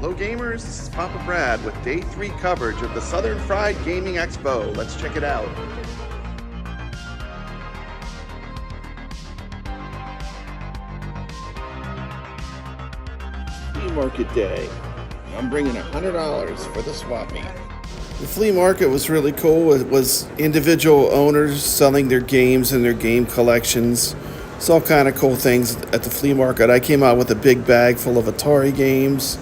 Hello gamers, this is Papa Brad with Day 3 coverage of the Southern Fried Gaming Expo. Let's check it out. Flea Market Day. I'm bringing $100 for the swap meet. The flea market was really cool. It was individual owners selling their games and their game collections. Saw kind of cool things at the flea market. I came out with a big bag full of Atari games.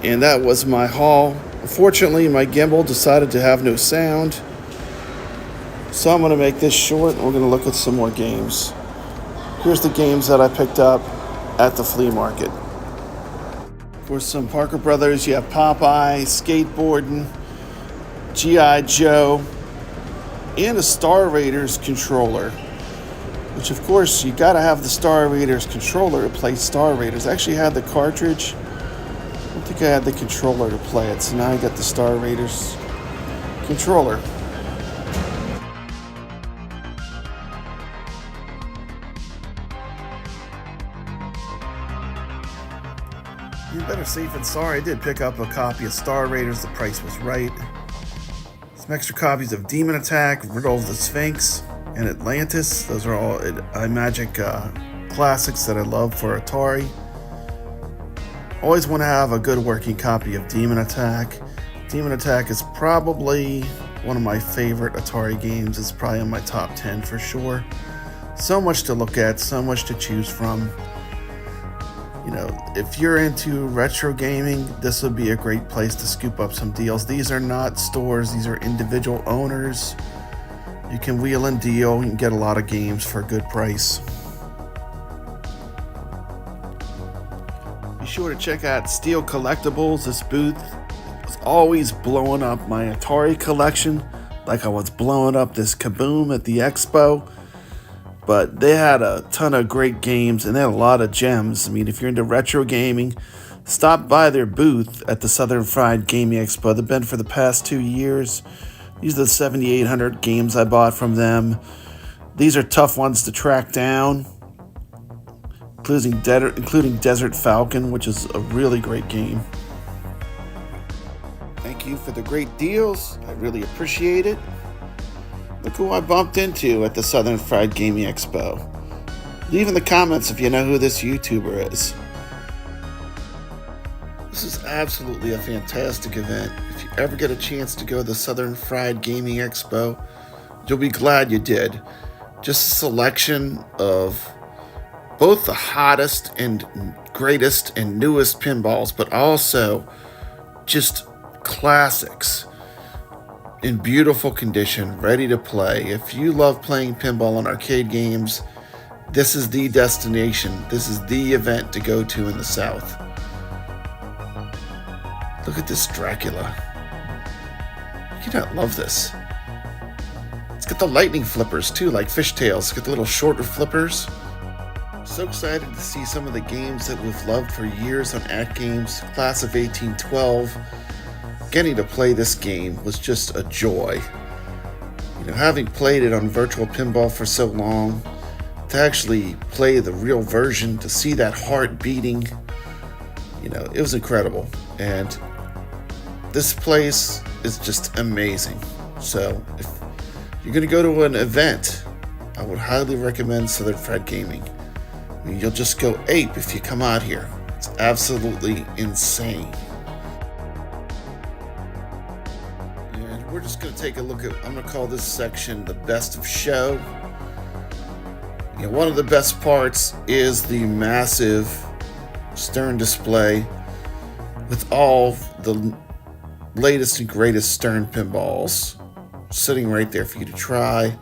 And that was my haul. Unfortunately, my gimbal decided to have no sound. So I'm going to make this short and we're going to look at some more games. Here's the games that I picked up at the flea market. For some Parker Brothers, you have Popeye, skateboarding, G.I. Joe, and a Star Raiders controller. Which, of course, you got to have the Star Raiders controller to play Star Raiders. I actually had the cartridge. I don't think I had the controller to play it, so now I got the Star Raiders controller. You're better safe than sorry. I did pick up a copy of Star Raiders. The price was right. Some extra copies of Demon Attack, Riddle of the Sphinx, and Atlantis. Those are all iMagic classics that I love for Atari. Always want to have a good working copy of Demon Attack. Demon Attack is probably one of my favorite Atari games. It's probably in my top 10 for sure. So much to look at, so much to choose from. You know, if you're into retro gaming, this would be a great place to scoop up some deals. These are not stores, these are individual owners. You can wheel and deal and get a lot of games for a good price. Be sure to check out Steel Collectibles. This booth was always blowing up my Atari collection like I was blowing up this Kaboom at the expo. But they had a ton of great games and they had a lot of gems. I mean, if you're into retro gaming, stop by their booth at the Southern Fried Gaming Expo. They've been for the past 2 years. These are the 7,800 games I bought from them. These are tough ones to track down, including Desert Falcon, which is a really great game. Thank you for the great deals. I really appreciate it. Look who I bumped into at the Southern Fried Gaming Expo. Leave in the comments if you know who this YouTuber is. This is absolutely a fantastic event. If you ever get a chance to go to the Southern Fried Gaming Expo, you'll be glad you did. Just a selection of both the hottest and greatest and newest pinballs, but also just classics in beautiful condition, ready to play. If you love playing pinball and arcade games, this is the destination. This is the event to go to in the South. Look at this Dracula. You cannot love this. It's got the lightning flippers too, like fishtails. It's got the little shorter flippers. So excited to see some of the games that we've loved for years on AtGames. Class of 1812. Getting to play this game was just a joy. You know, having played it on virtual pinball for so long, to actually play the real version, to see that heart beating, you know, it was incredible. And this place is just amazing. So if you're going to go to an event, I would highly recommend Southern Fried Gaming. I mean, you'll just go ape if you come out here. It's absolutely insane. We're just going to take a look at, I'm going to call this section the best of show. You know, one of the best parts is the massive Stern display with all the latest and greatest Stern pinballs sitting right there for you to try.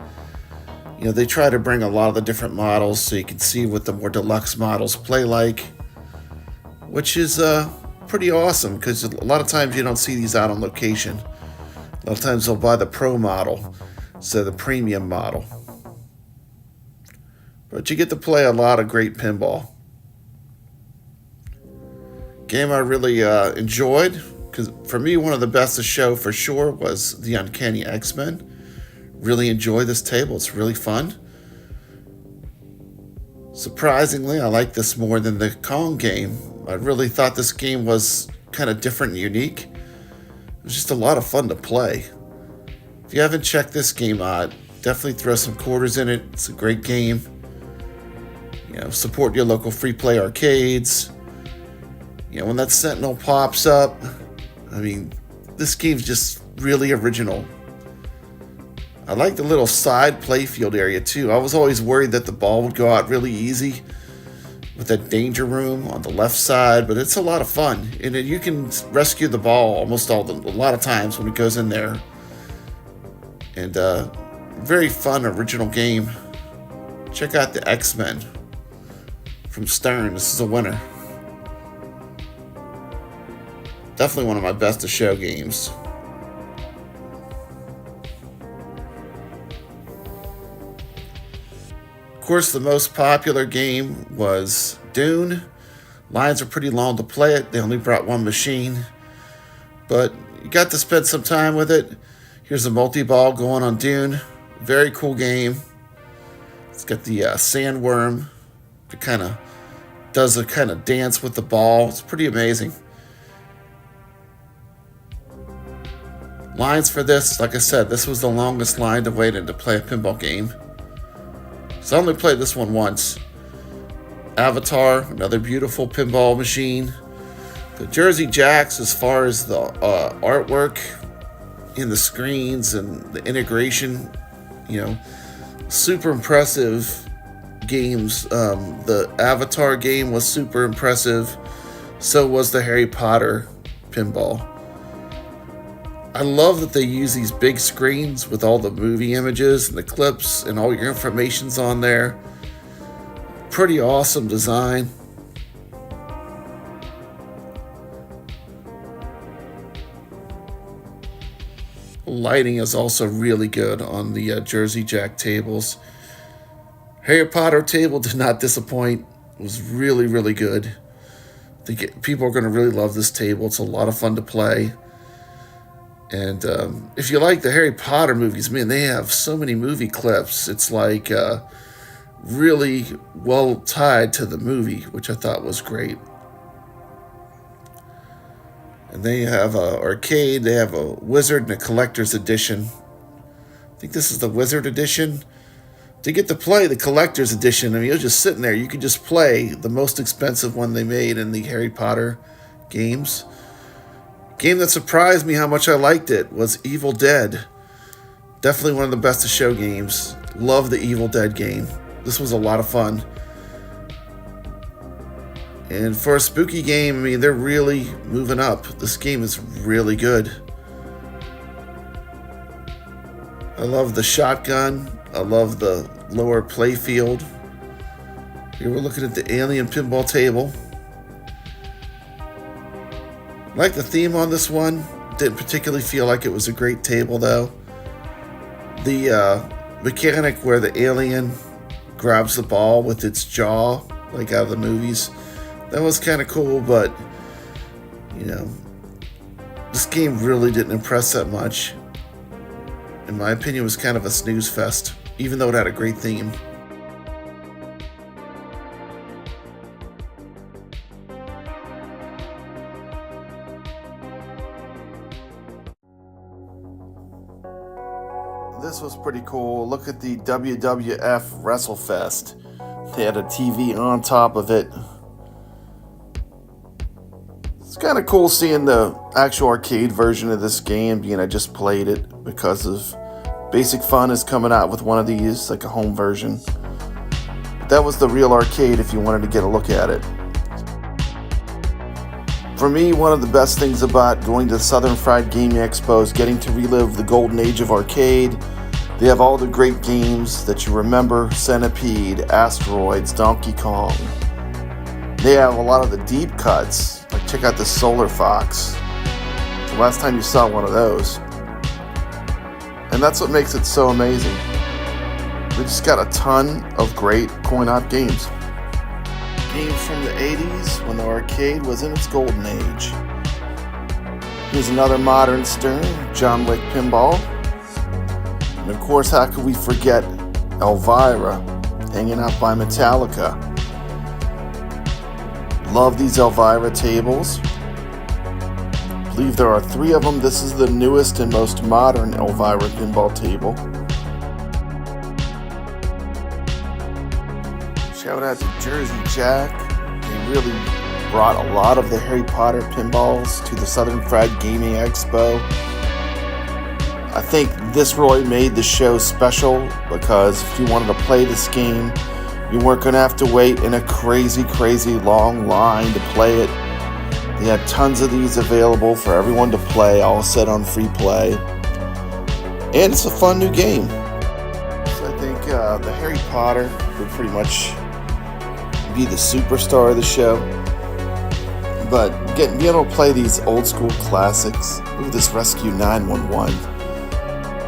You know, they try to bring a lot of the different models so you can see what the more deluxe models play like, which is pretty awesome because a lot of times you don't see these out on location. A lot of times they'll buy the pro model instead of the premium model. But you get to play a lot of great pinball. Game I really enjoyed, because for me one of the best of the show for sure was the Uncanny X-Men. Really enjoy this table, it's really fun. Surprisingly, I like this more than the Kong game. I really thought this game was kind of different and unique. It was just a lot of fun to play. If you haven't checked this game out, definitely throw some quarters in it. It's a great game. Support your local free play arcades. When that Sentinel pops up, this game's just really original. I like the little side playfield area too. I was always worried that the ball would go out really easy with that danger room on the left side, but it's a lot of fun. And you can rescue the ball a lot of times when it goes in there. And very fun original game. Check out the X-Men from Stern. This is a winner. Definitely one of my best to show games. Of course, the most popular game was Dune. Lines are pretty long to play it. They only brought one machine, but you got to spend some time with it. Here's a multi-ball going on Dune. Very cool game. It's got the sandworm. It kind of does a kind of dance with the ball. It's pretty amazing. Lines for this, like I said, this was the longest line to wait in to play a pinball game. So I only played this one once. Avatar, another beautiful pinball machine. The Jersey Jacks, as far as the artwork in the screens and the integration, super impressive games. The Avatar game was super impressive. So was the Harry Potter pinball. I love that they use these big screens with all the movie images and the clips and all your information's on there. Pretty awesome design. Lighting is also really good on the Jersey Jack tables. Harry Potter table did not disappoint. It was really, really good. I think people are going to really love this table. It's a lot of fun to play. And if you like the Harry Potter movies, man, they have so many movie clips. It's like really well tied to the movie, which I thought was great. And they have an arcade. They have a Wizard and a Collector's Edition. I think this is the Wizard Edition. To get to play the Collector's Edition, you're just sitting there. You can just play the most expensive one they made in the Harry Potter games. Game that surprised me how much I liked it was Evil Dead. Definitely one of the best to show games. Love the Evil Dead game. This was a lot of fun. And for a spooky game, they're really moving up. This game is really good. I love the shotgun. I love the lower play field. Here we're looking at the Alien pinball table. I like the theme on this one. Didn't particularly feel like it was a great table though. The mechanic where the alien grabs the ball with its jaw, like out of the movies, that was kind of cool, but this game really didn't impress that much. In my opinion, it was kind of a snooze fest, even though it had a great theme. This was pretty cool. Look at the WWF WrestleFest. They had a TV on top of it. It's kind of cool seeing the actual arcade version of this game, being I just played it because of Basic Fun is coming out with one of these, like a home version. That was the real arcade if you wanted to get a look at it. For me, one of the best things about going to the Southern Fried Gaming Expo is getting to relive the golden age of arcade. They have all the great games that you remember: Centipede, Asteroids, Donkey Kong. They have a lot of the deep cuts. Like check out the Solar Fox. The last time you saw one of those. And that's what makes it so amazing. We just got a ton of great coin-op games. Games from the 80s when the arcade was in its golden age. Here's another modern Stern, John Wick Pinball. And of course, how could we forget Elvira, hanging out by Metallica. Love these Elvira tables. I believe there are 3 of them. This is the newest and most modern Elvira pinball table. Shout out to Jersey Jack. They really brought a lot of the Harry Potter pinballs to the Southern Fried Gaming Expo. I think this really made the show special because if you wanted to play this game, you weren't going to have to wait in a crazy long line to play it. They had tons of these available for everyone to play, all set on free play. And it's a fun new game. So I think the Harry Potter would pretty much be the superstar of the show. But being able to play these old school classics, look at this Rescue 911.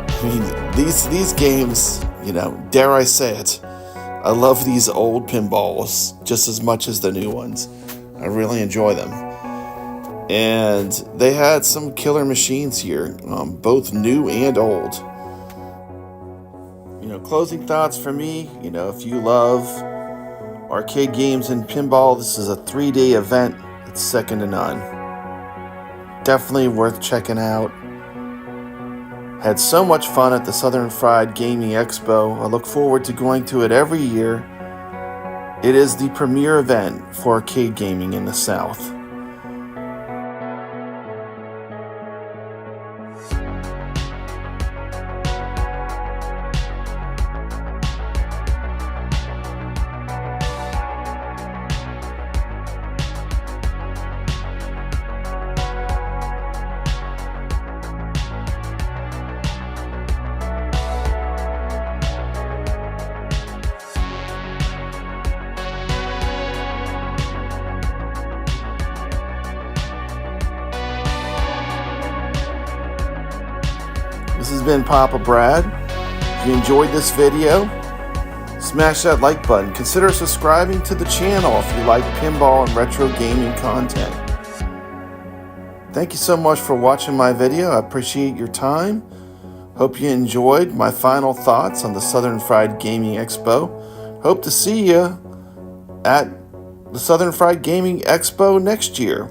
I mean, these games, you know, dare I say it, I love these old pinballs just as much as the new ones. I really enjoy them. And they had some killer machines here, both new and old. You know, closing thoughts for me, you know, if you love arcade games and pinball, this is a 3-day event. It's second to none. Definitely worth checking out. Had so much fun at the Southern Fried Gaming Expo. I look forward to going to it every year. It is the premier event for arcade gaming in the South. This has been Papa Brad. If you enjoyed this video, smash that like button. Consider subscribing to the channel if you like pinball and retro gaming content. Thank you so much for watching my video. I appreciate your time. Hope you enjoyed my final thoughts on the Southern Fried Gaming Expo. Hope to see you at the Southern Fried Gaming Expo next year.